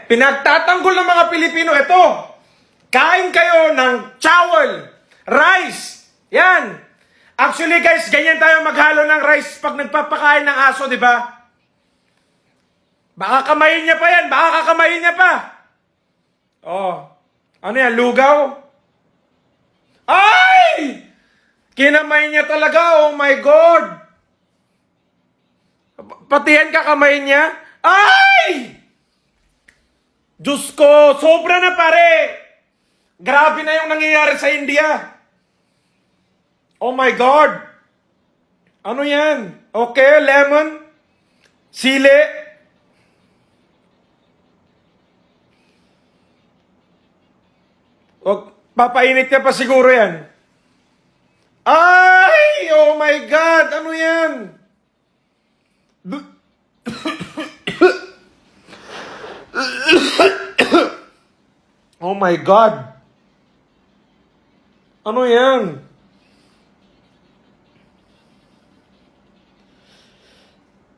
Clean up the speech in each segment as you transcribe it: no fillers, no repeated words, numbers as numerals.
Pinagtatanggol ng mga Pilipino, ito. Kain kayo ng chowel, rice. Yan. Actually guys, ganyan tayo maghalo ng rice pag nagpapakain ng aso, di ba? Baka kamayin niya pa yan, baka kakamayin niya pa. Oh. Ano yan, lugaw? Ay! Kinamay niya talaga, oh my God. Pati yan kakamayin niya? Ay! Diyos ko, sobra na pare. Grabe na yung nangyayari sa India. Oh my God. Ano yan? Okay, lemon. Sili. O, papainit niya pa siguro yan. Ay! Oh my God! Ano yan? Oh my God! Ano yan?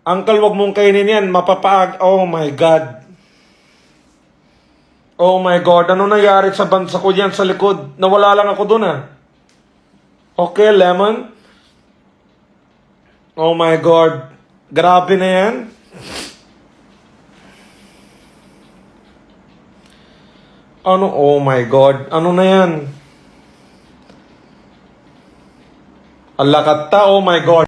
Uncle, wag mong kainin yan. Mapapaag. Oh my God. Oh my God. Ano nangyari sa bansa ko yan sa likod? Nawala lang ako dun ah. Okay, lemon. Oh my God. Grabe na yan. Ano? Oh my God. Ano na yan? Alakata, oh my God.